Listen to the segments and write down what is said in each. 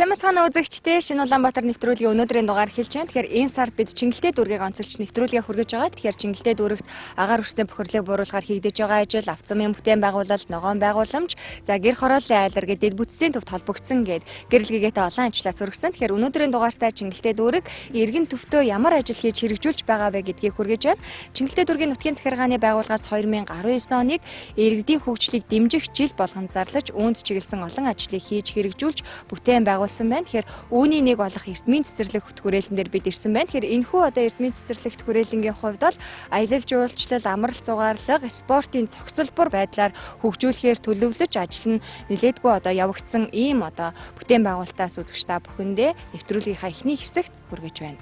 Сайн мэцхан үзэгчдээ шинэ Улаанбаатар нэвтрүүлгийн өнөөдрийн дугаар эхэлж байна. Тэгэхээр энэ сард бид Чингэлтэй дүүргийг онцолж нэвтрүүлгээ хүргэж байгаа. Тэгэхээр Чингэлтэй дүүрэгт агаар хүрсэн бохирлыг бууруулахаар хийгдэж байгаа ажил, авцамын бүтээн байгуулалт, ногоон байгууламж, за гэр хорооллын айлар гэдэг дэд бүтцийн төвд холбогдсон гэд гэрэл гэгээтэй олон ажлаас хүргэсэн. Тэгэхээр өнөөдрийн дугаартаа Чингэлтэй дүүрэг иргэн төвтөө ямар ажил хийж хэрэгжүүлж байгаа вэ гэдгийг хүргэж байна. Чингэлтэй дүүргийн нутгийн захиргааны байгууллагаас 2019 оныг иргэдийн хөгжлийг дэмжих жил болгон зарлаж үүнд чиглэсэн олон ажлыг хийж хэрэгжүүлж бүтээн байгуулсан байна. Тэгэхээр үүний нэг болох эрдмийн цэцэрлэг хүрээлэн дээр бид ирсэн байна. Тэгэхээр энэхүү одоо эрдмийн цэцэрлэгт хүрээлэнгийн хувьд бол аялал жуулчлал, амралт зугаарлага, спортын цогцлбор байдлаар хөгжүүлэхээр төлөвлөж ажил нь нэлээдгүй одоо явагдсан ийм одоо бүтээн байгуулалтаас үзэгч та бүхэндээ нэвтрүүлгийнхаа эхний хэсэгт хүргэж байна.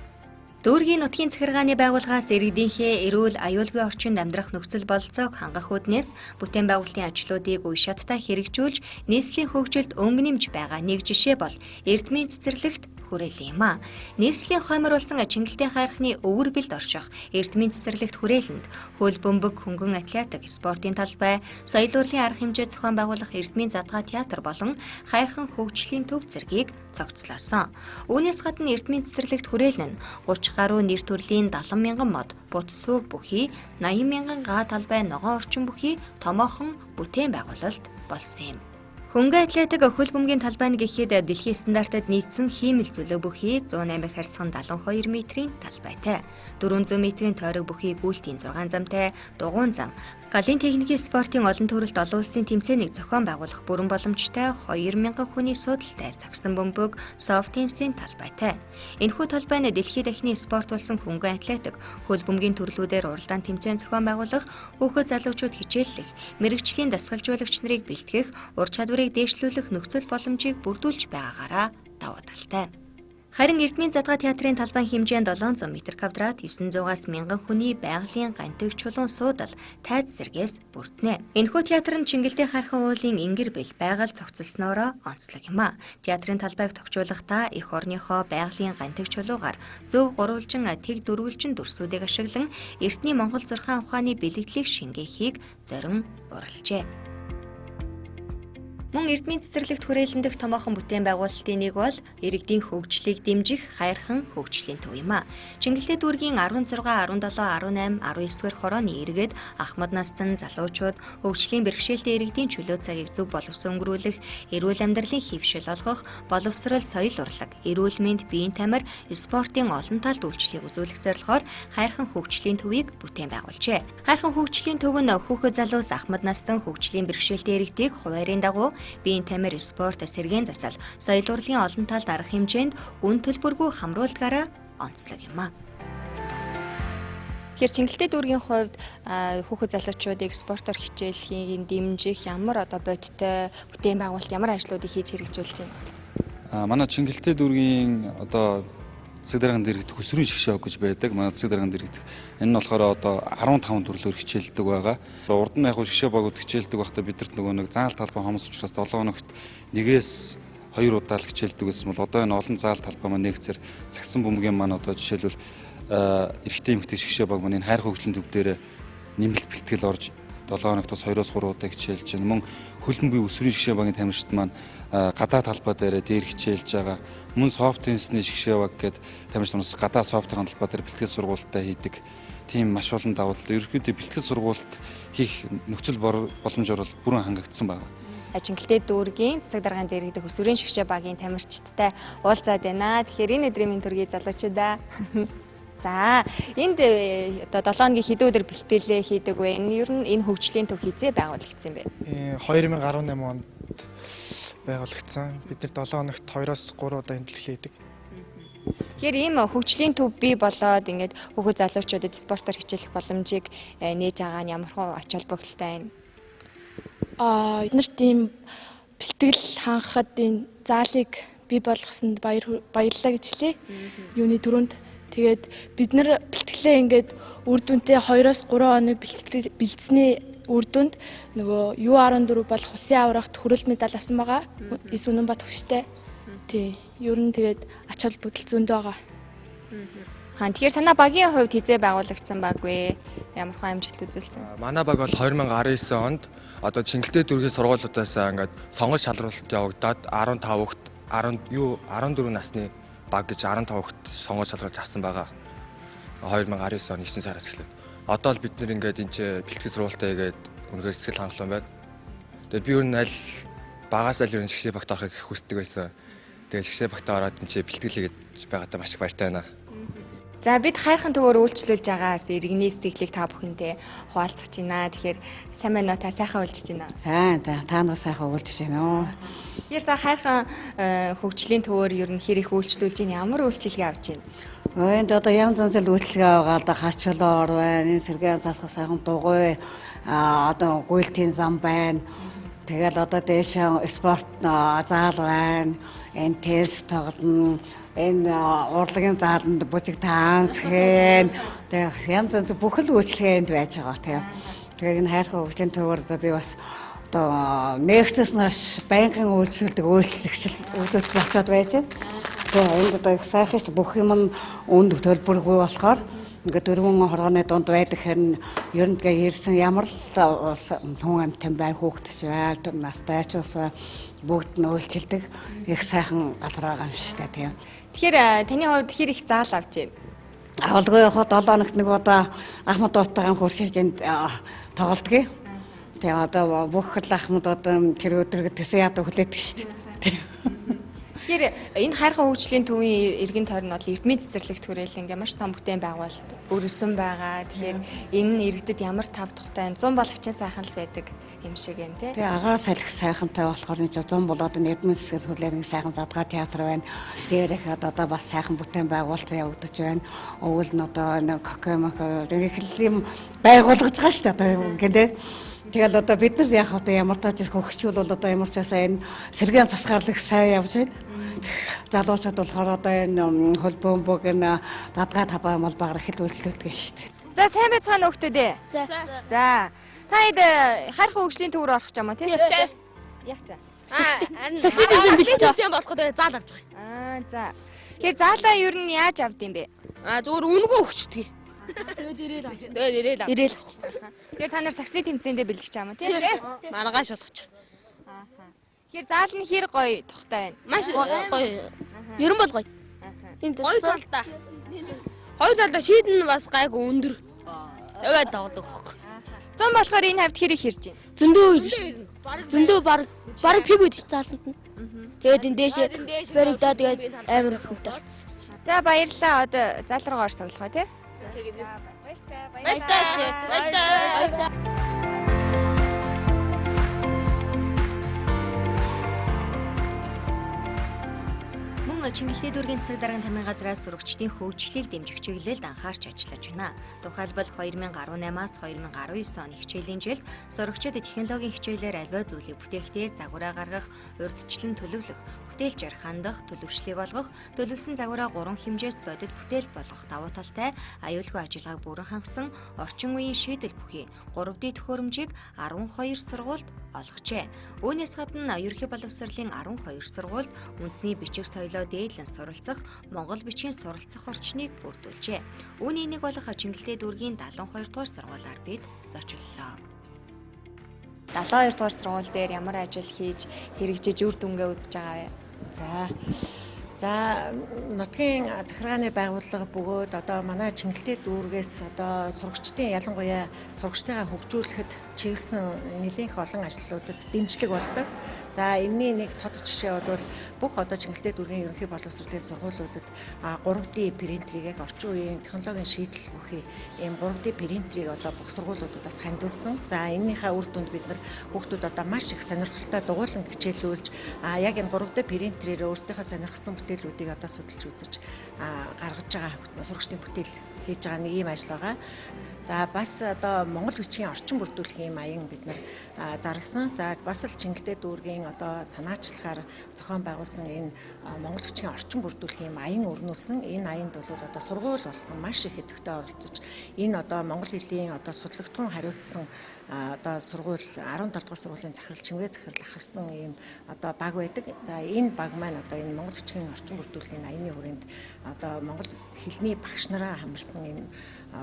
Дүүргийн нутгийн захиргааны байгууллагаас иргэдийнхээ эрүүл аюулгүй орчинд амьдрах нөхцөл бололцоог хангах үүднээс бүтээн байгуулалтын ажлуудыг үе шаттай хэрэгжүүлж нийслэлийн хөгжилд өнгө нэмж байгаа нэг жишээ бол эрдмийн цэцэрлэгт хүрээлэн юм а. Нийслэлийн хойморуулсан Чингэлтэй хайрхны өвөр бэлд орших эрдмийн цэцэрлэгт хүрээлэнд хөл бөмбөг, хөнгөн атлетик, спортын талбай, соёл урлагийн арга хэмжээ зохион байгуулах эрдмийн задгаа театр болон хайрхан хөгжлийн төв зэргийг цогцлоосон. Үүнээс гадна эрдмийн цэцэрлэгт хүрээлэн 30 гаруй нэр төрлийн 70 мянган мод, бут сүүг бүхий, 80 мянган га талбай ногоон орчин бүхий томоохон бүтээн байгуулалт болсон юм. Хөнгөн атлетик хөл бөмбөгийн талбай нь гэхэд дэлхийн стандартад нийцсэн хиймэл зүлэг бүхий 108 харьцан 72 метрийн талбайтай, 400 метрийн тойрог бүхий гүйлтийн 6 замтай, дугуйн зам, галын техникийн спортын олон төрөлт олон улсын тэмцээнийг зохион байгуулах бүрэн боломжтой 2000 хүний суудалтай сагсан бөмбөг, софт теннисийн талбайтай. Энэхүү талбай нь дэлхийд дахны спорт болсон хөнгөн атлетик, хөл бөмбөгийн төрлүүдээр уралдаан тэмцээн зохион байгуулах, хүүхэд залуучууд хичээллэх, мэрэгжлийн дасгалжуулагч нарыг бэлтгэх, ур чадварыг дээшлүүлэх нөхцөл боломжийг бүрдүүлж байгаагаараа давуу талтай. Харин эрдмийн задгаа театрын талбайн хэмжээнд 700 м квадрат 900-аас 1000 хүний байгалийн гантиг чулуун суудал тайз зэргээс бүрднэ. Энэхүү театр нь Чингэлтэй хайрхан уулын ингэр бэл байгаль цогцолсноороо онцлог юм а. Театрын талбайг тохижуулахдаа эх орныхоо байгалийн гантиг чулуугаар зөв гурвалжин тэг дөрвөлжин дүрсүүдийг ашиглан эртний Монгол зурхаан ухааны бэлэгдлийг шингээхийг зорин уралжээ. Мөн эрдмийн цэцэрлэгт хүрээлэн дэх томоохон бүтээн байгуулалтын нэг бол иргэдийн хөгжлийг дэмжих хайрхан хөгжлийн төв юм а. Чингэлтэй дүүргийн 16, 17, 18, 19 дугаар хорооны иргэд ахмад настан залуучууд хөгжлийн бэрхшээлтэй иргэдийн чөлөө цагийг зөв боловсон өнгөрүүлэх, эрүүл амьдралын хэвшил олгох, боловсрол, соёл урлаг, эрүүл мэнд, биеийн тамир, спортын олон талт үйлчлэгийг үзүүлэх зорилгоор хайрхан хөгжлийн төвийг бүтээн байгуулжээ. Хайрхан хөгжлийн төв нь хүүхэд залуус ахмад настан хөгжлийн бэрхшээлтэй иргэдийг хуваарийн дагуу биеийн тамир, спорт, сэргээн засал, соёл урлагийн олон талт арга хэмжээнд үн төлбөргүй хамруулдгаараа онцлог юм а. Тэгэхээр Чингэлтэй дүүргийн хувьд хүүхэд залуучуудыг спортоор хичээлхийн дэмжих ямар одоо бодиттой бүтээн байгуулалт ямар ажлуудыг хийж хэрэгжүүлж байна? Манай Чингэлтэй дүүргийн одоо засаг дарганд иргэд хөсрийн шгшээ гэж байдаг. Манай засаг дарганд иргэд энэ нь болохоор одоо 15 төрлөөр хичээлдэг байгаа. Урд нь яг шгшээ багууд хичээлдэг байхдаа бидэрт нөгөө нэг заал талбай хомос учраас 7 хоногт нэгээс 2 удаа л хичээлдэг гэсэн бол одоо энэ олон заал талбай маань нэгцэр сагсан бөмбөгийн маань одоо жишээлбэл эрэгтэй эмэгтэй шгшээ баг маань энэ хайр хөгжлийн төв дээр нэмэлт бэлтгэл орж 7 хоногтоос 2-3 удаа хичээлж байна. Мөн хөлбөмбөгийн өсвөрийн шгшээ багийн тамирчид маань гадаа талбай дээр дээр хичээлж байгаа. Мөн софт теннисний шгшээ баг гэдэг тамирчид нас гадаа софтын талбай дээр бэлтгэл сургуультай хийдэг. Тийм маш олон давуу тал. Ерөнхийдөө бэлтгэл сургуульд хийх нөхцөл боломжоор бол бүрэн хангагдсан байна. Чингэлтэй дүүргийн засаг даргаанд иргэдэх өсвөрийн шгшээ багийн тамирчидтай уулзаад байна. Тэгэхээр энэ өдрийн минь төргий залуучуудаа. За энд одоо 7 хоногийн хэдэн өдөр бэлтгэлээ хийдэг вэ? Ер нь энэ хөгжлийн төв хизээ байгуулагдсан бэ? 2018 онд байгуулагдсан. Бид нар 7 хоногт 2-3 удаа хэмжлэг хийдэг. Тэгэхээр ийм хөгжлийн төв бий болоод ингээд хүүхэд залуучуудад спортоор хичээлэх боломжийг нээж байгаа нь ямар ач холбогдолтой байна? Бид нарт ийм бэлтгэл хангахад энэ заалыг бий болгосонд баярлалаа гэж хэлье. Юуны түрүүнд тэгээд бид нар бэлтгэлээ ингээд үр дүнтэй 2-3 хоног бэлдсэний үр дүнд нөгөө U14 болох улсын аврагт хүрээлт медаль авсан байгаа. Эс Үнэнбат төвштэй. Тий. Ер нь тэгээд ач холбогдол зөндөө байгаа. Тэгэхээр танай багийн хувьд хизээ байгуулагдсан баг вэ? Ямар хэн амжилт үзүүлсэн? Манай баг бол 2019 онд одоо Чингэлтэй дүүргийн сургуулиудаас ингээд сонгож шалралт явагдаад 15 хүүхэд 14 насны баг гэж 15 хүүхэд сонгож шалгалж авсан байгаа. 2019 оны 9 сараас эхлээд. Одоо л бид нэр ингээд энэ бэлтгэл сургалтаа хийгээд үнэхээр сэтгэл хангалуун байна. Тэгээд би өөр нь аль багаас аль ер нь шгшээ багт авахыг хүсдэг байсан. Тэгээд шгшээ багт ороод энэ бэлтгэл хийгээд байгаадаа маш их баяртай байна. За бид хайрхан төгөөр үйлчлүүлж байгаас иргэний сэтгэлийг та бүхэнтэй хуваалцах байна. Тэгэхээр сайн байна уу? Та сайхан үйлчж байна. Сайн та нар сайхан үйлчж байна уу? Тэгэхээр та хайрхан хөгжлийн төвөөр ер нь хэр их үйлчлүүлж байна? Ямар үйлчилгээ авч байна? Энд одоо янз янзын үйлчлэгээ байгаа да хачуулаар байна. Энэ сэргээ засах сайхан дугуй одоо гуйлтын зам байна. Тэгэл одоо дээш спорт заал байна. Энэ теннис тоглоно. Энэ урлагийн зааланд бужиг танц хийн. Тэг янз янз бүхэл үйлчлэгээ энд байж байгаа тийм. Тэгээ энэ хайрхан хөгжлийн төвөөр би бас одоо нэгцээс нааш банкын үйлчлүүлдэг үйлчлүүлж очиод байж байна. Тэгээ энэ одоо их сайхан шүү бүх юм нь үнд төлбөргүй болохоор ингээд дөрвөн хоргоны дунд байдаг хэрэг ер нь тэгээ ирсэн ямар л хүн амтан байна хүүхдч байл тэр настай ч ус бүгд нь үйлчилдэг их сайхан газар байгаа юм шүү дээ тийм. Тэгэхээр таны хувьд хэр их заал авч байна? Авалгүй явахад 7 хоногт нэг удаа ахмад уутайгаан хуршилж энд тоглолтгий. Тэгээ одоо бүх л ахмадууд тэр өдөр гэсэн ядуу хүлээдэг шүү дээ. Тэгэхээр энэ хайрхан хөгжлийн төвийн иргэн тойрон бол эрдмийн цэцэрлэгт хүрээлэн ингээ маш том бүтээн байгуулалт өргөсөн байгаа. Тэгэхээр энэ нь иргэдэд ямар тав тухтай 100 болгочин сайхан л байдаг юм шиг байна тий. Тэгээ агаар салхи сайхантай болохоор энэ 100 болоод энэ эрдмийн цэцэрлэг хүрээлэн сайхан задгаа театр байна. Дээрх одоо бас сайхан бүтээн байгуулалт явагдаж байна. Өвөл нь одоо нэг кокомок их юм байгуулгаж байгаа шүү дээ одоо ингээ тий. Тэгэл одоо бид нар яах вэ ямар тааж хөгжүүл бол одоо ямар ч байсан энэ сэргийн засгаарлах сайн явж байна. Залуучууд болохоор одоо энэ хөлбөмбөг энэ дадгаа табаа мал багаар их үйлчлүүлдэг шүү дээ. За сайн байцгаана хөөтөө дээ. За та эд хайрхан хөгжлийн төв рүү орох гэж юм аа тий? Яг чаа. Саксид юм бэлж байгаа болоход заал авч байгаа. За. Тэгэхээр заалаа ер нь яаж авд юм бэ? Зүгээр үнгөө өгчдөг. Тэгээд ирээл авч. Тэгэхээр та нар саксны тэмцээндээ бэлгэж байгаа юм тий? Маргааш болгоч. Тэгэхээр заал нь хэр гоё тухтай байна. Маш гоё. Ерөн бол гоё. Энд гоё талдаа. Хоёр талдаа шийдэн бас гайгүй өндөр. Яваад тоглодог. 100 болохоор энэ хавьд хэр их хэрж байна? Зөндөө ирж шин. Зөндөө баг пиг үүдч зааланд нь. Тэгээд энэ дээшээ баригдаа тэгээд амар хөвтэй болсон. За баярлалаа. Одоо заал руу орж тоглох ба тий? Баярлалаа. Чингэлтэй дүүргийн засаг даргын тамирын газраас сурагчдын хөгжлийг дэмжих чиглэлд анхаарч ажиллаж байна. Тухайлбал 2018-аас 2019 оны хичээлийн жилд сурагчид технологийн хичээлээр аливаа зүйлийг бүтээхдээ загвараа гаргах, урьдчилан төлөвлөх, бүтээлж ярих хандах, төлөвшлийг олгох, төлөвлөсөн загвараа 3 хэмжээст бодит бүтээл болгох давуу талтай аюулгүй ажиллагааг бүрэн хангасан орчин үеийн шийдэл бүхий 3D төхөөрөмжийг 12 сургуульд олгожээ. Үүнээс гадна ерөнхий боловсролын 12 сургуульд үндэсний бичиг соёлоо дээдлэн суралцах Монгол бичгийн суралцах орчныг бүрдүүлжээ. Үүний нэг болох Чингэлтэй дүүргийн 72 дугаар сургуулиар бид зочлолоо. 72 дугаар сургууль дээр ямар ажил хийж хэрэгжиж үр дүнгээ үзэж байгаа вэ? За нутгийн захиргааны байгууллага бөгөөд одоо манай Чингэлтэй дүүргээс одоо сурагчдын ялангуяа сурагчдаа хөгжүүлэхэд чиглэсэн нэлээд их олон ажлуудад дэмжлэг болдог. За энэний нэг тод жишээ бол бүх одоо Чингэлтэй дүүргийн ерөнхий боловсролын сургуулиудад 3D принтерийг орчин үеийн технологийн шийдэл бүхий ийм 3D принтерийг одоо бүх сургуулиудаас хандуулсан. За энэнийхээ үр дүнд бид нар хүүхдүүд одоо маш их сонирхолтой дугуйлан хичээлүүлж яг энэ 3D принтерээр өөрсдийнхөө сонирхсан бүтээлүүдийг одоо судалж үзэж гаргаж байгаа сурагчдын бүтээл хийж байгаа нэг ийм ажил байгаа. За бас одоо Монгол бичгийн орчин бүрдүүлэх юм аян бид нар зарласан. За бас л Чингэлтэй дүүргийн одоо санаачлагаар зохион байгуулсан энэ Монгол бичгийн орчин бүрдүүлэх юм аян өрнүүлсэн. Энэ аянд бол одоо сургууль болгон маш их идэвхтэй оролцож энэ одоо монгол хэлний одоо судлагтун хариуцсан одоо сургууль 17 дугаар сургуулийн захирал чимгээ захирал ахалсан ийм одоо баг байдаг. За энэ баг маань одоо энэ Монгол бичгийн орчин бүрдүүлэхийн аяны хүрээнд одоо монгол хэлний багш нараа хамарсан ийм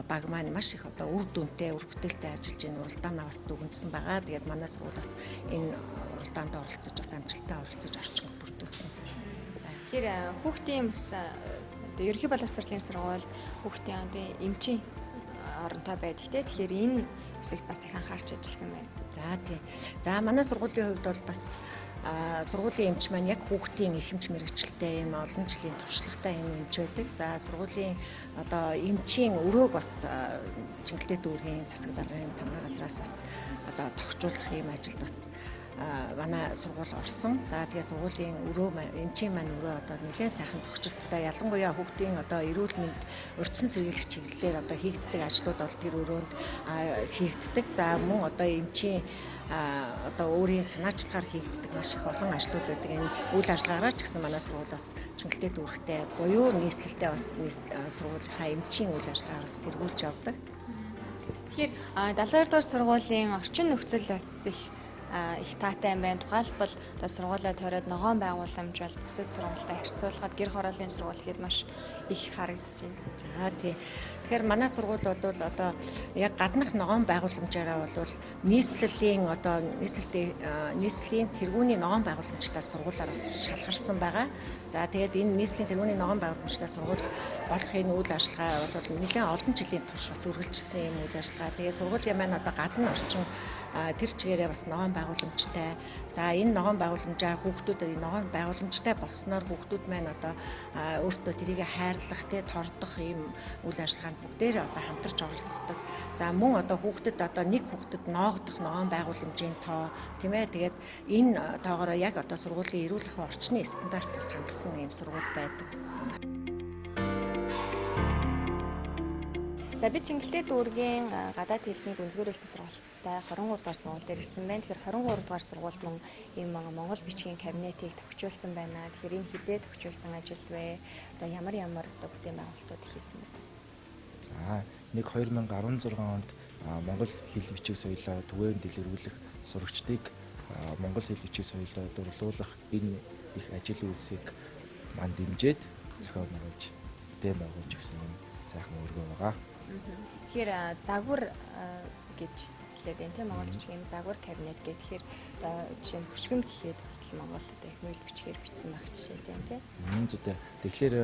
баг маань маш их одоо үр дүнтэй, үр бүтээлтэй ажиллаж энэ уралдаанаа бас дүгнсэн байгаа. Тэгээд манай сургууль бас энэ уралдаанд оролцож бас амжилттай оролцож орчин бүрдүүлсэн. Тэгэхээр хүүхдийн бас одоо ерөнхий боловсролын сургууль хүүхдийн одоо эмчийн оронтой байдаг те. Тэгэхээр энэ хэсэгт бас их анхаарч ажилласан байна. За тий. За манай сургуулийн хувьд бол бас сургуулийн эмч маань яг хүүхдийн эрхэмч мэрэгчлээ юм олон жилийн туршлагатай юм эмч байдаг. За сургуулийн одоо эмчийн өрөөг бас Чингэлтэй дүүргийн засаг даргын тамга газраас бас одоо тогтжуулах юм ажилд бас манай сургууль орсон. За тэгээ сургуулийн эмчийн маань өрөө одоо нэлээд сайхан тогтчлттай ялангуяа хүүхдийн одоо эрүүл мэнд урьдчилан сэргийлэх чиглэлээр одоо хийгддэг ажлууд бол тэр өрөөнд хийгддэг. За мөн одоо эмчийн одоо өөрийн санаачлагаар хийгддэг маш их олон ажлууд байдаг. Энэ үйл ажиллагаараа ч гэсэн манай сургууль бас Чингэлтэй дүүрэгтэй буюу нийслэлтэй бас сургуулийнхаа эмчийн үйл ажиллагаараас тэргүүлж явдаг. Тэгэхээр 72 дугаар сургуулийн орчин нөхцөл бас их таатай юм байна. Тухайлбал одоо сургуулиа тойроод ногоон байгууламж бол бусад сургуультай харьцуулахад гэр хорооллын сургууль гэхэд маш их харагдаж байна. За тий. Тэгэхээр манай сургууль бол одоо яг гаднах ногоон байгууламжаараа бол нийслэлийн одоо нийслэлийн тэргүүний ногоон байгууламжтай сургуулиар бас шалгарсан байгаа. За тэгээд энэ нийслэлийн тэргүүний ногоон байгууламжтай сургууль болох энэ үйл ажиллагаа бол нэлээд олон жилийн турш бас үргэлжилсэн юм үйл ажиллагаа. Тэгээд сургуулийн маань одоо гадна орчин тэр чигээрээ бас ногоон байгууламжтай. За энэ ногоон байгууламжаа хүүхдүүд энэ ногоон байгууламжтай болсноор хүүхдүүд маань одоо өөрсдөө тэрийг хайрлах, тордох ийм үйл ажиллагаанд бүгдээрээ одоо хамтарч оролцдог. За мөн одоо хүүхдэд одоо нэг хүүхдэд ноогдох ногоон байгууламжийн тоо тийм ээ. Тэгээд энэ тоогоороо яг одоо сургуулийн эрүүл ахуйн орчны стандарт бас хангасан ийм сургууль байдаг. За би Чингэлтэй дүүргийн гадаад хэлнийг үндэслүүлсэн сургуультай 23 дугаар сургууль дээр ирсэн байна. Тэгэхээр 23 дугаар сургуульд ийм Монгол бичгийн кабинетийг тохижуулсан байна. Тэгэхээр энэ хизээ тохижуулсан ажил вэ? Одоо ямар одоо бүтээн байгуулалтууд хийсэн бэ? За нэг 2016 онд Монгол хэл бичиг соёлоо түгээн дэлгэрүүлэх сурагчдыг Монгол хэл бичиг соёлоо дурлуулах энэ их ажил үйлсийг манд дэмжиж зохион байгуулж бүтээн байгуулж өгсөн юм сайхан өргөө байгаа. Тэгэхээр загвар гэж хэлээд байна тийм Монгол бичгийн загвар кабинет гэх. Тэгэхээр жишээ нь хөшгөнд гэхэд хүртэл Монгол одоо их хууль бичгээр бичсэн байх жишээтэй тийм. Зүйтэй. Тэгэхээр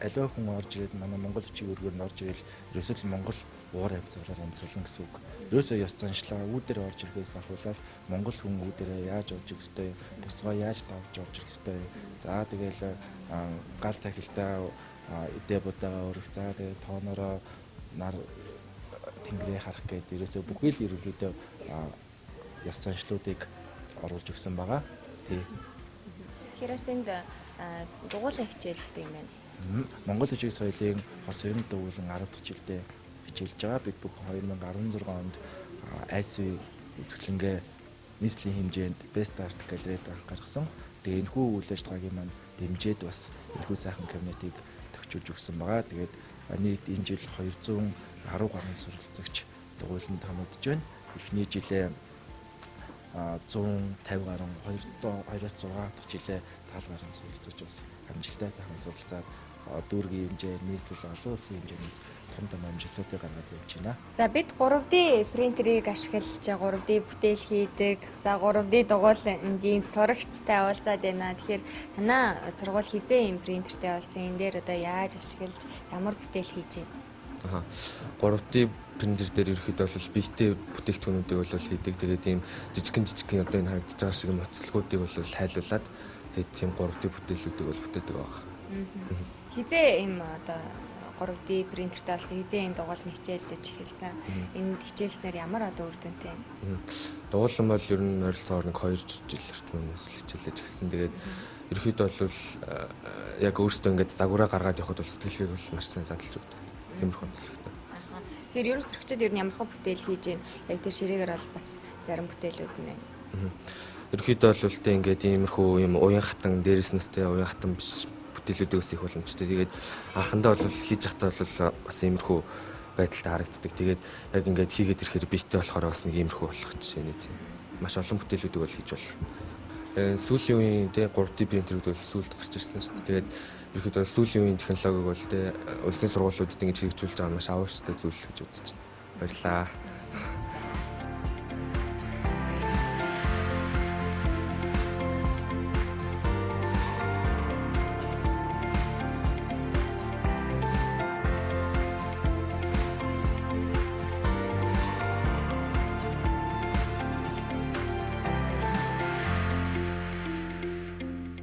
аливаа хүн орж ирээд манай Монгол бичиг өргөөр нь орж ирэл ерөөсөө Монгол уур амьсгалаар амьсгална гэсэн үг. Ерөөсөө ёс заншлаа үүдээр орж ирэхээс ахуулаад Монгол хүн үүдээрээ яаж орж ирэх ёстой, бусгаа яаж давж орж ирэх ёстой. За тэгэл гал тахилтаа эдээ будаага өрөх. За тэгээ тооноороо нар тэнгэрээ харах гэдэг ерөөсөө бүхий л ерөнхийдөө ёс заншлуудыг оруулж өгсөн байгаа. Тий. Хэрэгс энд дугуулын хичээлтэй юм байна. Монгол бичиг соёлын хос ерөнхий дугуулан 10 дахь жилдээ хичээлж байгаа. Бид бүхэн 2016 онд ISU үзэсгэлэнгээ нийслэлийн хэмжээнд Best Art Gallery-д гаргасан. Тэгээ энэхүү үйл ажиллагаагийн маань дэмжиж бас энэхүү сайхан кабинетийг тохижуулж өгсөн байгаа. Тэгээд нийт энэ жил 210 гаруй суралцагч дугуйланд хамаадж байна. Эхний жилээ 150 гаруй 2-6 дахь жилээ 70 гаруй суралцаж бас амжилттай сайхан суралцаад дүүргийн хэмжээ нийслэл олон улсын хэмжээс том амжилтуудыг гаргаад явж байна. За бид 3D принтерийг ашиглаж 3D бүтээл хийдэг. За 3D дугуулангийн сурагчтай уулзаад байна. Тэгэхээр танаа сургууль хизээ юм принтертэй болсон. Энэ дээр одоо яаж ашиглаж ямар бүтээл хийж байна? 3D принтер дээр ерөөхдөө бол биетэй бүтээгдэхүүнүүдийг бол хийдэг. Тэгээд ийм жижигхэн одоо энэ харагдаж байгаа шиг моцлогуудыг бол хайлуулад тэгээд тийм 3D бүтээлүүдийг бол бүтээдэг байгаа. Хизээ юм одоо 3D принтертэй болсон хизээ энэ дугуулны хичээлж эхэлсэн. Энэ хичээлснээр ямар одоо үр дүнтэй вэ? Дугуулсан бол ер нь ойролцоогоор нэг 2 жил орчим хичээлж эхэлсэн. Тэгээд ерөөхдөө бол яг өөртөө ингээд загвараа гаргаад явхад бол сэтгэлгээг бол маш сайн задлж өгдөг. Тиймэрхүү онцлогтой. Тэгэхээр ерөн сурагчид ер нь ямархан бүтээл хийж байна. Яг тэр ширээгээр бол бас зарим бүтээлүүд нь байна. Ерөөхдөө бол тэ ингээд иймэрхүү юм уян хатан дээрээс нэстэй уян хатан биш бүтээлүүдээс их боломжтой. Тэгээд анхандаа бол хийж захтаа бол бас иймэрхүү байдалтай харагддаг. Тэгээд яг ингээд хийгээд ирэхээр биетэй болохоор бас нэг иймэрхүү болох жишээ нэ тийм. Маш олон бүтээлүүдийг бол хийж болно. Сүүлийн үеийн тэ 3D принтерүүд бол сүүлд гарч ирсэн шүү дээ. Тэгээд ерөөхдөө сүүлийн үеийн технологиг бол тэ улсын сургуулиудад ингэж хэрэгжүүлж байгаа маш авууштай зүйл гэж үзэж байна. Баярлалаа.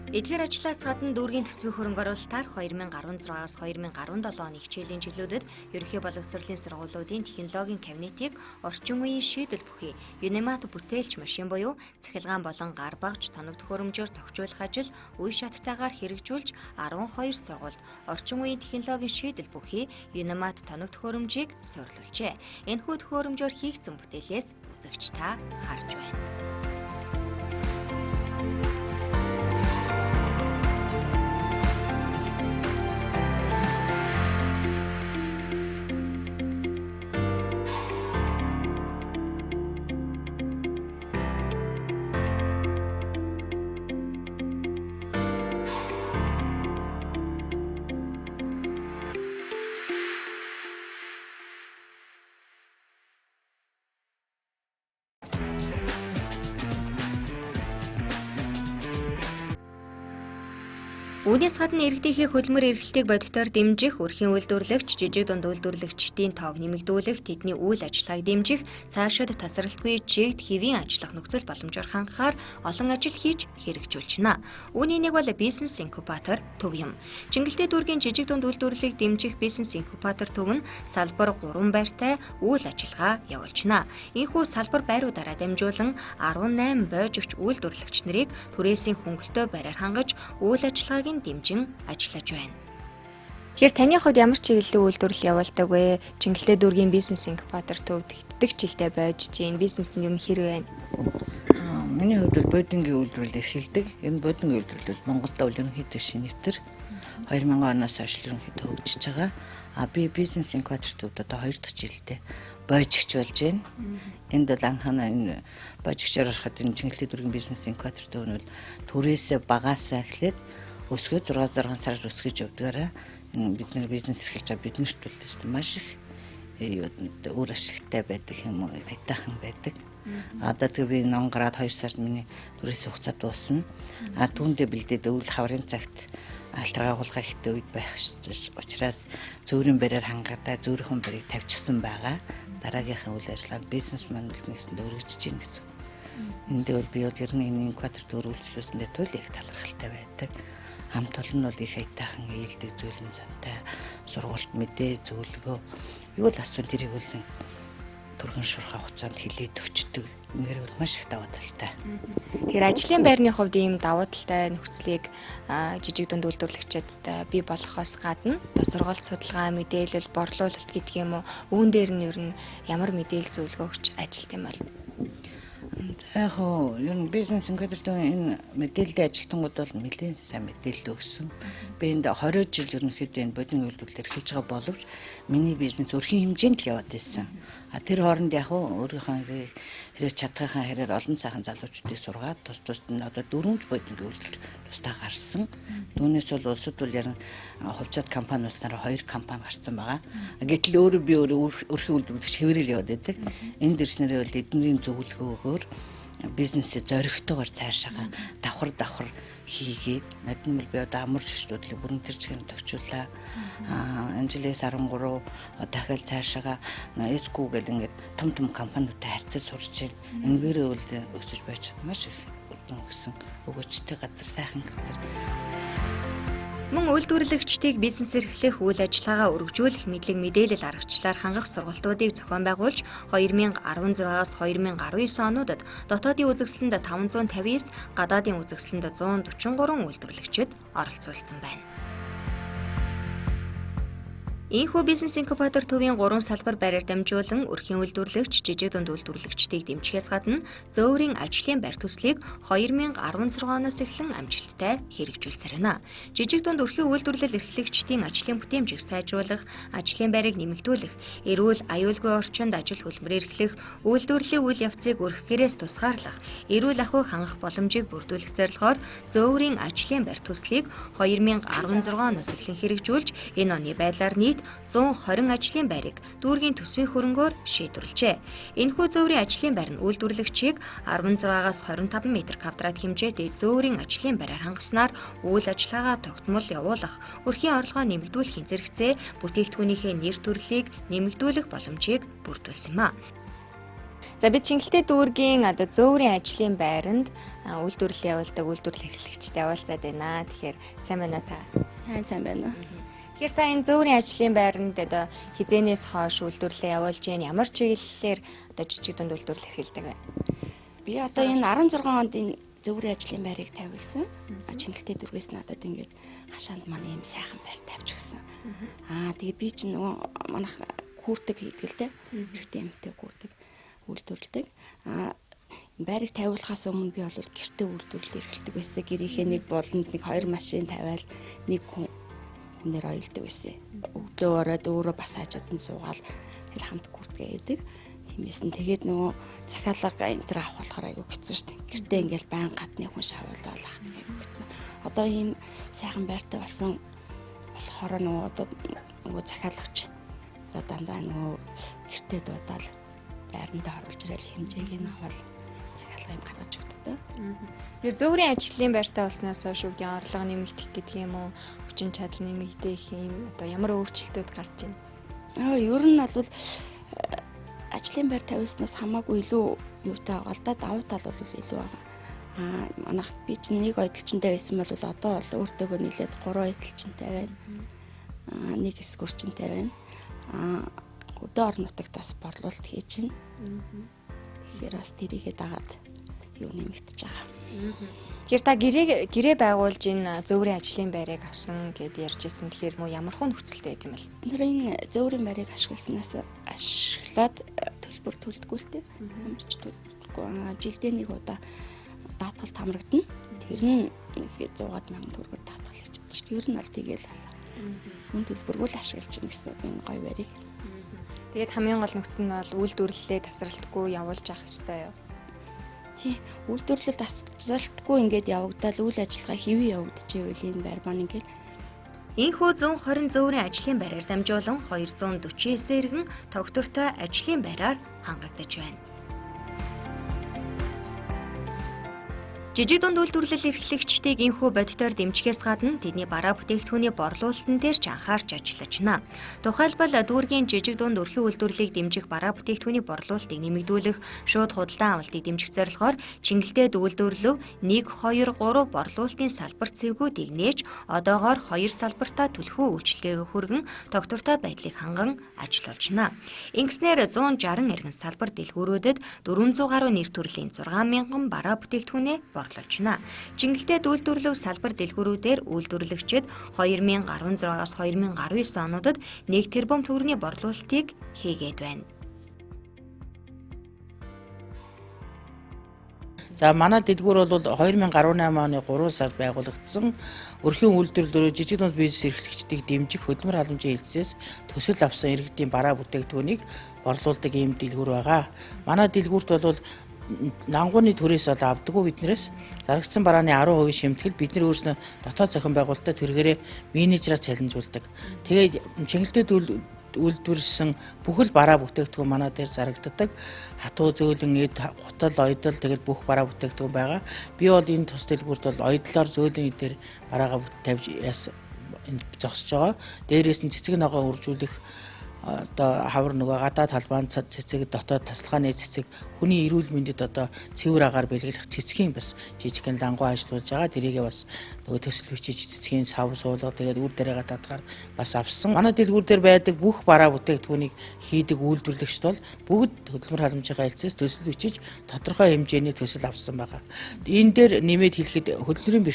Эдгээр ажлаас гадна дүүргийн төсвийн хөрөнгө оруулалтаар 2016-аас 2017 оны хичээлийн жилүүдэд ерөнхий боловсролын сургуулиудын технологийн кабинетийг орчин үеийн шийдэл бүхий Юнемат бүтээлч машин буюу цахилгаан болон гар багж тоног төхөөрөмжөөр тохижуулах ажил үе шаттайгаар хэрэгжүүлж 12 сургуульд орчин үеийн технологийн шийдэл бүхий Юнемат тоног төхөөрөмжийг суйрлуулжээ. Энэхүү төхөөрөмжөөр хийгдсэн бүтээлээс үзэгч та харж байна. Үүнээс гадна иргэдийнхээ хөдөлмөр эрхлэлтийг бодитоор дэмжих, өрхийн үйлдвэрлэгч, жижиг дунд үйлдвэрлэгчдийн тоог нэмэгдүүлэх, тэдний үйл ажиллагааг дэмжих, цаашид тасралтгүй чигт хэвийн ажиллах нөхцөл боломжоор хангахаар олон ажил хийж хэрэгжүүлж байна. Үүний нэг бол бизнес инкубатор төв юм. Чингэлтэй дүүргийн жижиг дунд үйлдвэрлэлийг дэмжих бизнес инкубатор төв нь салбар 3 байртай үйл ажиллагаа явуулж байна. Ийхүү салбар байруудаараа дамжуулан 18 бойжигч үйлдвэрлэгч нарыг түрээсийн хөнгөлтөө байраар хангаж үйл ажиллагааг дэмжин ажиллаж байна. Тэгэхээр таны хувьд ямар чиглэлийн үйлдвэрлэл явуулдаг вэ? Чингэлтэй дүүргийн бизнес инкубатор төвд хэддэг жилдээ байж чинь бизнесэнд юм хэрэг байна? Миний хувьд бол бодингийн үйлдвэрлэл эрхэлдэг. Энэ бодингийн үйлдвэрлэл Монголд бол ерөнхийдөө шинэтэр 2000 оноос хойш ерөнхийдөө хөгжиж байгаа. Би бизнес инкубатор төвд одоо 2 дахь жилдээ бойжигч болж байна. Энд бол анхаана энэ бойжигчаар ороход энэ Чингэлтэй дүүргийн бизнес инкубатор төв нь түрээсээ багаасаа эхлээд өсгөө 6 сараар өсгөж явдгаараа бид нэр бизнес эрхэлж байгаа биднэрт бол маш их өөр ашигтай байдаг юм уу айтайхан байдаг. Одоо тэгээ би ном гараад 2 сард миний түрээсээ хугацаа дуусна. Түүндээ бэлдээд өвөл хаврын цагт алтаргаа агуулгах ихтэй үед байх учраас зөөрийн бариар хангадаа зөөрийнхөн барийг тавьчихсан байгаа. Дараагийнхаа үйл ажиллагаанд бизнесмен бол нэгсэндээ өргөжж гин гэсэн. Энд бол би бол ер нь энэ инкубатор төр үйлчлүүлсэндээ туйл их талархалтай байдаг. Хамт олон нь бол их айтайхан ээлдэг зүйлэн зантай сургуульд мэдээ зөвлөгөө юу л асуун тэрийг бол түргэн шуурхай хугацаанд хилээд өгчдөг. Ингээр бол маш их даваа талтай. Тэгэхээр ажлын байрны хувьд ийм даваа талтай нөхцөлийг жижиг дунд үйлдвэрлэгчдтэй бий болгохоос гадна тосролт судалгаа мэдээлэл борлуулалт гэдэг юм уу үүн дээр нь ер нь ямар мэдээлэл зөвлөгөө өгч ажилт юм бол яг юу бизнес инкубатор энэ мэдээлэлд ажилтнууд бол нэлээд сайн мэдээлэл өгсөн. Би энд 20 жил ерөнхийдөө энэ бодин үйлдвэрлэлээр эхэлж байгаа боловч миний бизнес өрхийн хэмжээнд л яваад байсан. Тэр хооронд яг өөрийнхөө хэрэг чадхынхаа хэрээр олон сайхан залуучуудыг сургаад тус нь одоо 4 бодин үйлдвэрлэл тусдаа гарсан. Түүнээс бол улсад бол яран хувьцаат компаниуснаар 2 компани гарсан байгаа. Гэтэл өөрөө би өөрөө өрхийн үйлдвэрлэгч хэврэл яваад байдаг. Энд ирснээрээ бол эдний зөвлөгөөгөөр бизнесээ зоригтойгоор цаашаага давхар хийгээд надад би одоо амар шүтлийг бүрэн төржигийн төгчүүлээ. Энэ жилээс 13 дахиад цаашаага SQ гэдэг ингээд том компаниудтай харьцаж сурч байна. Энгээрээ бол өсөж байж маш их өргөн өгсөн. Өгөөчтэй газар сайхан газар. Мөн үйлдвэрлэгчдийг бизнес эрхлэх үйл ажиллагаагаа өргөжүүлэх мэдлэг мэдээлэл аргачлаар хангах сургалтуудыг зохион байгуулж 2016-аас 2019 онуудад дотоодын үзэсгэлэнд 559, гадаадын үзэсгэлэнд 143 үйлдвэрлэгчид оролцуулсан байна. Ийхүү бизнес инкубатор төвийн 3 салбар байраар дамжуулан өрхийн үйлдвэрлэгч, жижиг дунд үйлдвэрлэгчдийг дэмжихээс гадна зөөврийн ажлын байр төслийг 2016 оноос эхлэн амжилттай хэрэгжүүлсээр байна. Жижиг дунд өрхийн үйлдвэрлэл эрхлэгчдийн ажлын бүтээмжийг сайжруулах, ажлын байрыг нэмэгдүүлэх, эрүүл аюулгүй орчинд ажил хөдөлмөр эрхлэх, үйлдвэрлэлийн үйл явцыг өргөхээрээс тусгаарлах, эрүүл ахуйг хангах боломжийг бүрдүүлэх зорилгоор зөөврийн ажлын байр төслийг 2016 оноос эхлэн хэрэгжүүлж, энэ оны байдлаар нийт 120 ажлын байрыг дүүргийн төсвийн хөрөнгөөр шийдвэрлэжээ. Энэхүү зөөврийн ажлын байр нь үйлдвэрлэгчийг 16-аас 25 м2 хэмжээтэй зөөврийн ажлын байраар хангаснаар үйл ажиллагаагаа тогтмол явуулах, өрхийн орлогоо нэмэгдүүлэхийн зэрэгцээ бүтээгдэхүүнийхээ нэр төрлийг нэмэгдүүлэх боломжийг бүрдүүлсэн юм а. За бид Чингэлтэй дүүргийн зөөврийн ажлын байранд үйлдвэрлэл явуулдаг үйлдвэрлэл эрхлэгчтэй уулзаад байна. Тэгэхээр сайн байна уу та? Сайн байна. Тэгэхээр та энэ зөөврийн ажлын байранд одоо хизээнээс хойш үйлдвэрлэлээ явуулж байна. Ямар чиглэлээр одоо жижиг дунд үйлдвэрлэл эрхэлдэг вэ? Би одоо энэ 16 онд энэ зөөврийн ажлын байрыг тавилсан. Чингэлтэй дөрвөөс надад ингээд хашаанд манай юм сайхан байр тавьж өгсөн. Тэгээ би ч нөгөө манайх хүүрдэг хийдгэлтэй. Хэрэгтэй юмтай хүүрдэг үйлдвэрлэдэг. Байрыг тавиулахаас өмнө би бол гэртээ үйлдвэрлэл эрхэлдэг байсан. Гэрийнхээ нэг болонд нэг 2 машин тавиал нэг хүнээр оёлдог байсан. Өглөө ороод өөрөө бас хажууд нь суугаал тэгэл хамт гүртгээ яадаг. Тиймээс нь тэгээд нөгөө захиалга энэ төр авах болохоор айгүй хэцүү шүү дээ. Гэртээ ингээл байн гадны хүн шавуулаад ахт айгүй хэцүү. Одоо ийм сайхан байртай болсон болохоор нөгөө захиалагч дандаа нөгөө гэртээ дуудаал байрандаа оруулж ирэл хэмжээг нь аваад захиалгыг гаргаж өгдөг дөө. Тэгэхээр зөөврийн ажлын байртай болсноос хойш үгийн орлого нэмэгдэх гэдэг юм уу? Хүчин чадал нэмэгдэх юм одоо ямар өөрчлөлтүүд гарч байна? Ер нь бол ажлын байр тавьснаас хамаагүй илүү юутай байгаа л да. Давуу тал бол илүү байгаа. Манайх би чинь нэг ойдолчинтай байсан бол одоо бол өөртөөгөө нийлээд 3 ойдолчинтай байна. Нэг эсгүүрчинтэй байна. Өдөө орон нутагтаас борлуулалт хийж байна. Тэгэхээр бас тэрийгээ дагаад юу нэмэгдэж байгаа. Тэгэхээр та гэрээ байгуулж энэ зөөврийн ажлын байрыг авсан гэдээ ярьж ирсэн. Тэгэхээр ямархуу нөхцөлтэй байт юм бол. Тэр энэ зөөврийн байрыг ашиглаад төлбөр төлдөггүй л дээ. Ямарч төлдөггүй. Жилдээ нэг удаа даатгалт хамрагдана. Тэр нь 100,000 төгрөгөөр даатгал хийчихдэг шүү дээ. Ер нь аль тийгээл хүн төлбөргүй л ашиглаж байна гэсэн энэ гоё байрыг. Тэгээд хамгийн гол нөхцөл нь бол үйлдвэрлэлээ тасралтгүй явуулж авах хэрэгтэй юу? Тий, үйлдвэрлэл тасралтгүй ингээд явагдал үйл ажиллагаа хэвээ явагдчихвэл энэ байр маань ингээд Энэхүү 120 зөөврийн ажлын байраар дамжуулан 249 иргэн тогтвортой ажлын байраар хангагдаж байна. Жижиг дунд үйлдвэрлэл эрхлэгчдийг энэхүү бодитоор дэмжихээс гадна тэдний бараа бүтээгдэхүүний борлуулалтын дээр ч анхаарч ажиллаж байна. Тухайлбал дүүргийн жижиг дунд өрхийн үйлдвэрлэлийг дэмжих бараа бүтээгдэхүүний борлуулалтыг нэмэгдүүлэх, шууд худалдан авалтыг дэмжих зорилгоор Чингэлдээд үйлдвэрлэв 1, 2, 3 борлуулалтын салбар цэвгүүдийг нээж одоогоор 2 салбартаа түлхүү үйлчилгээгээ хүргэн тогтвортой байдлыг ханган ажиллаж байна. Ингэснээр 160 иргэн салбар дэлгүүрүүдэд 400 гаруй нэр төрлийн 6,000 бараа бүтээгдэхүүнээ борлуулж байна. Чингэлдээд үйлдвэрлэв салбар дэлгүүрүүдээр үйлдвэрлэгчид 2016-аас 2019 онуудад 1 тэрбум төгрөгийн борлуулалтыг хийгээд байна. За манай дэлгүүр бол 2018 оны 3 сард байгуулагдсан өрхийн үйлдвэрлэлөөр жижиг дунд бизнес эрхлэгчдийг дэмжих хөдөлмөр халамжийн хэлтсээс төсөл авсан иргэдийн бараа бүтээгдэхүүнийг борлуулдаг ийм дэлгүүр байгаа. Манай дэлгүүрт бол нангууны төрөөс бол авдаггүй биднээс зарагдсан барааны 10% шимтгэл бид нар өөрснөө дотоод зохион байгуулалтаа тэргээрээ менежераар цалинжуулдаг. Тэгээд Чингэлдээд үйлдвэрлэсэн бүхэл бараа бүтээгдэхүүн манай дээр зарагддаг. Хатуу зөөлөн, эд, гутал, ойдол тэгээд бүх бараа бүтээгдэхүүн байгаа. Би бол энэ тус дэлгүүрт бол ойдлоор зөөлөн эдээр бараагаа тавьж зогсож байгаа. Дээрээс нь цэцэг ногоо үржүүлэх одоо хавар нөгөө гадаад талбаанд цэцэг дотоод тасалгааны цэцэг хүний эрүүл мэндэд одоо цэвэр агаар бэлгэлэх цэцгийн бас жижигхэн лангуу ажиллуулж байгаа. Тэрийгээ бас нөгөө төсөл бичиж цэцгийн сав суулга тэгээд үр дээрээ татгаар бас авсан. Манай дэлгүүр дээр байдаг бүх бараа бүтээгдэхүүнийг хийдэг үйлдвэрлэгчд бол бүгд хөдөлмөр халамжийн хэлтсээс төсөл бичиж тодорхой хэмжээний төсөл авсан байгаа. Энэ дээр нэмээд хэлэхэд хөдөлмөрийн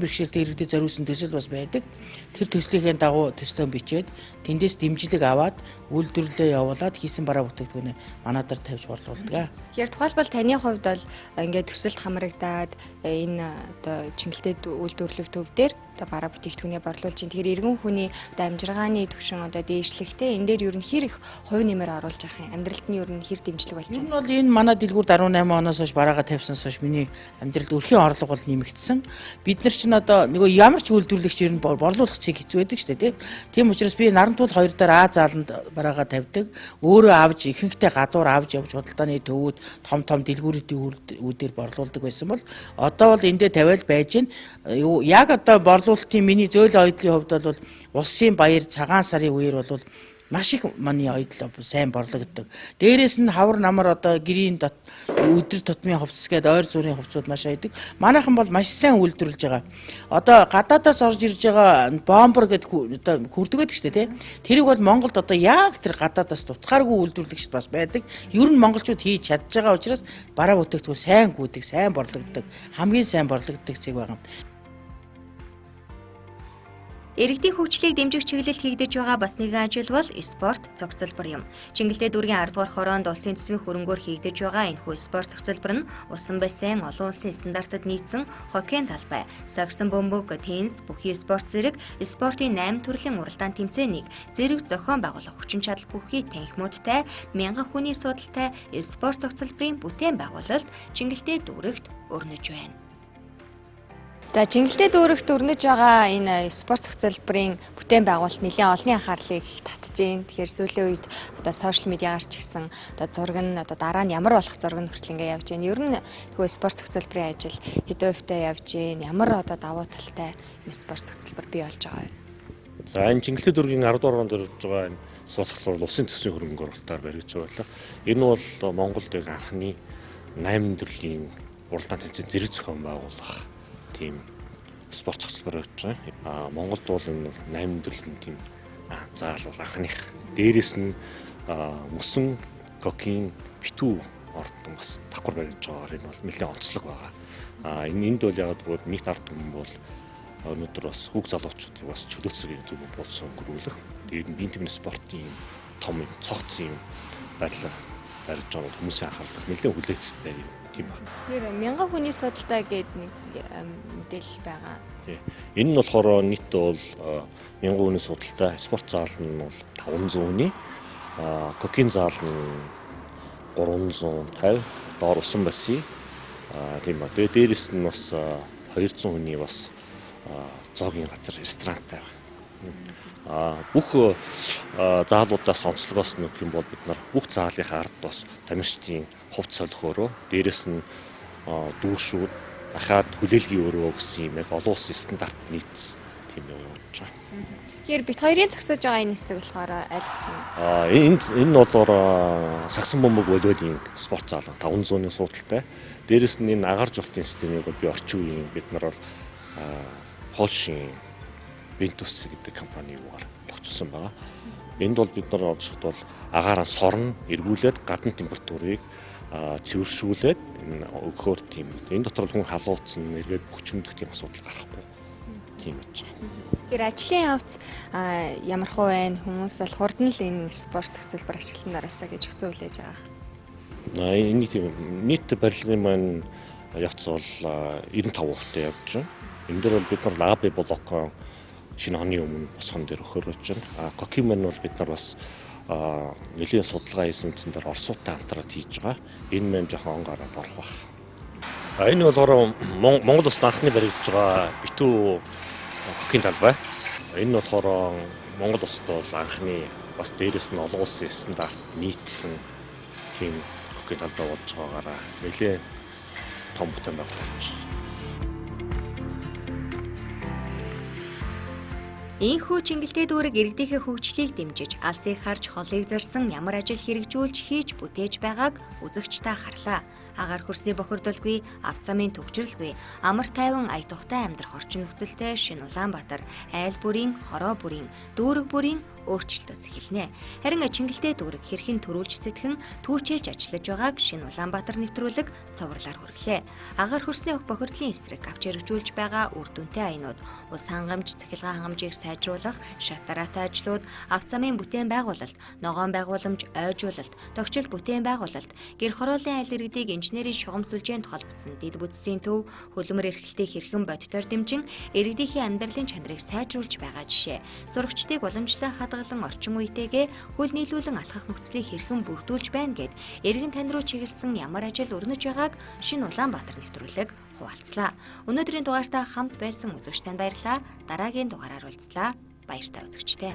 бэрхшээлтэй иргэдэд зориулсан төсөл бас байдаг. Тэр төслийнхээ дагуу төслөө бичээд тэндээс дэмжлэг аваад үйлдвэрлэлээ явуулаад хийсэн бараа бүтээгдэхүүнээ манайдар тавьж борлуулдаг. Тэгэхээр тухайлбал таны хувьд бол ингээд төсөлд хамрагдаад энэ одоо Чингэлдээд үйлдвэрлэв төв дээр одоо бараа бүтээгдэхүүнээ борлуулж чинь тэгэхээр иргэн хүний одоо амжиргааны түвшин одоо дээшлэхтэй энэ дээр ер нь хэр их хувь нэмэр оруулж авах юм амьдралд нь ер нь хэр дэмжлэг болж байна. Энэ бол энэ манай дэлгүүрд 18 оноос хойш бараагаа тавьснаас хойш миний амьдралд өрхийн орлого бол нэмэгдсэн. Бид нар ч одоо нөгөө ямар ч үйлдвэрлэгч ер нь борлуулах цэг хэцүү байдаг шүү дээ тийм учраас би Нарантуул 2 дээр А зааланд бараагаа тавьдаг. Өөрөө авч ихэнхдээ гадуур авч явж худалдааны төвүүд том дэлгүүрүүдийн үүдээр борлуулдаг байсан бол одоо бол эндээ тавиал байж гин яг одоо борлуулалтын миний зөөлөн ойдлын хувьд бол улсын баяр цагаан сарын үеэр бол маш их манай оёдлоо сайн борлогддог. Дээрээс нь хавар намар одоо гэрийн өдөр тутмын хувцас гээд ойр зүрийн хувцсууд маш ойдог. Манайхан бол маш сайн үйлдвэрлэж байгаа. Одоо гадаадаас орж ирж байгаа бомбер гэдэг одоо хүрдэг гэдэг шүү дээ, тий. Тэрийг бол Монголд одоо яг тэр гадаадаас дутгааргүй үйлдвэрлэгч бас байдаг. Ер нь монголчууд хийж чадж байгаа учраас бараа бүтээгдэхүүн сайн гүйдэг, сайн борлогддог, хамгийн сайн борлогддог зэг байгаа. Иргэдийн хөгжлийг дэмжих чиглэлд хийгдэж байгаа бас нэгэн ажил бол спорт цогцлбор юм. Чингэлтэй дүүргийн 10 дугаар хороонд улсын төсвийн хөрөнгөөр хийгдэж байгаа энэхүү спорт цогцлбор нь усан бассейн, олон улсын стандартад нийцсэн хоккейн талбай, сагсан бөмбөг, теннис, бүхий спорт зэрэг спортын 8 төрлийн уралдаан тэмцээнийг зэрэг зохион байгуулах хүчин чадал бүхий танхимуудтай, мянган хүний судалтай спорт цогцлборын бүтээн байгуулалт Чингэлтэй дүүрэгт өрнөж байна. За Чингэлтэй дүүрэгт өрнөж байгаа энэ спорт цогцлборын бүтээн байгуулалт нэлээд олонний анхаарлыг татж байна. Тэгэхээр сүүлийн үед одоо сошиал медиагаар ч гэсэн одоо зураг нь одоо дараа нь ямар болох зураг нь хүртэл ингээ явж байна. Ер нь тэгвэл спорт цогцлборын ажил хэдэн хувьтай явж байна? Ямар одоо давуу талтай спорт цогцлбор бий болж байгаа вэ? За энэ Чингэлтэй дүүргийн 10 дугаар хонд өрж байгаа энэ спорт цогцлбор улсын төсвийн хөрөнгөөр уралдаан баригдаж байгаа. Энэ бол Монголд анхны 8 төрлийн уралдаан тэмцээн зэрэг зохион байгуулах тийм спорт цогцлбор гэж байна. Монголд бол энэ 8 төрлийн тийм заалал анхных. Дээрээс нь мөсөн, хоккейн, битүү ордон бас давхар барьж байгаа. Энэ бол нэлээд онцлог байгаа. Энд бол яг бол нийт ард түмэн бол өнөөдөр бас хүүг залуучуудыг бас чөлөөцөгийн зөв болсон өнгөрүүлэх. Тэгээд биеийн тэмдэг спортын том цогц юм барилга барьж байгаа хүмүүсийн анхаарлыг нэлээд хүлээцтэй юм. Тийм байна. Тэр мянган хүний судалтай гэдэг нэг мэдээлэл байгаа. Энэ нь болохоор нийт бол мянган хүний судалтай, спорт заал нь бол 500 хүний, хоккейн заал нь 350, доор усан бассейн тийм ба. Тэгээд дээрэс нь бас 200 хүний бас зоогийн газар, ресторантай байна. Бүх заалуудаас онцлогоос нь гэх юм бол бид нар бүх заалынхаа ард бас тамирчдын хувц солихоороо дээрэс нь дүүршүүд ахаад хүлээлгийн өрөө гэсэн юм яг олон улсын стандарт нийцсэн тийм юм болж байгаа. Тэгэхээр бит хоёрын зогсож байгаа энэ хэсэг болохоор аль хэсэг юм? Энэ болохоор сагсан бөмбөг волейболын спорт заал 500-ны судалтай. Дээрэс нь энэ агаар жуултын системийг би орчин үеийн бид нар бол Польшийн Бентус гэдэг компанигаар тогтсон байгаа. Энд бол бид нар олж бол агаараа сорно, эргүүлээд гадны температурыг цэвэршүүлээд энэ өгөхөөр тийм. Энэ дотор хүн халууцсан, эргээд бүхчмдөх тийм асуудал гарахгүй. Тийм гэж байна. Тэр ажлын явц ямар хөө байна? Хүмүүс бол хурдан л энэ спорт цогцлбор ашигланараасаа гэж хүсүүлж байгаа. Энэ тийм нийт барилгын маань явц бол 95% явж байна. Энэ дээр бол бид нар лаби блокон шинэ оны өмнө босгон дээр өгөхөөрөж байна. Хоккейн маань бол бид нар бас нэлийн судалгаа хийсэн дээр Оросуудтай хамтраад хийж байгаа. Энэ маань жоохон гараад орох байна. Энэ болохоор Монгол улсад анхны баригдаж байгаа битүү хоккейн талбай. Энэ болохоор Монгол улсад бол анхны бас дээрээс нь олон улсын стандарт нийцсэн тийм хоккейн талбай болж байгаагаараа нэлийн том бүтээн байгуулалт. Ийхүү Чингэлтэй дүүрэг иргэдийнхээ хөгжлийг дэмжиж, алсыг харж холыг зорьсон ямар ажил хэрэгжүүлж хийж бүтээж байгааг үзэгчтэй харлаа. Агаар хөрсний бохирдолгүй, авц замын төгжрөлгүй, амар тайван ая тухтай амьдрах орчин нөхцөлтэй шинэ Улаанбаатар айл бүрийн, хороо бүрийн, дүүрэг бүрийн өөрчлөлтөс эхэлнэ. Харин Чингэлтэй дүүрэг хэрхэн төрүүлж сэтгэн түүчээж ажиллаж байгааг шинэ Улаанбаатар нэвтрүүлэг цовруулаар хүргэлээ. Агаар хөрсний бохирдлын эсрэг авч хэрэгжүүлж байгаа үр дүнтэй аянууд, ус хангамж, цахилгаан хангамжийг сайжруулах, шат дараатай ажлууд, авц замын бүтээн байгуулалт, ногоон байгууламж, ойжуулалт, тогтчил бүтээн байгуулалт, гэр хорооллын айл иргэдийг инженерийн шугам сүлжээнд холбосон дэд бүтцийн төв, хөлмөр эрхлэлтийг хэрхэн бодитоор дэмжин иргэдийнхээ амьдралын чанарыг сайжруулж байгаа жишээ. Сурагчдыг уламжлан хадгалан орчин үетэйгээ хөл нийлүүлэн алхах нөхцөлийг хэрхэн бүрдүүлж байна гэд эргэн тань руу чиглэсэн ямар ажил өрнөж байгааг шинэ Улаанбаатар нэвтрүүлэг хуваалцлаа. Өнөөдрийн дугаартаа хамт байсан үзэгчдэд баярлалаа. Дараагийн дугаараар уулзлаа. Баяртай үзэгчтэй.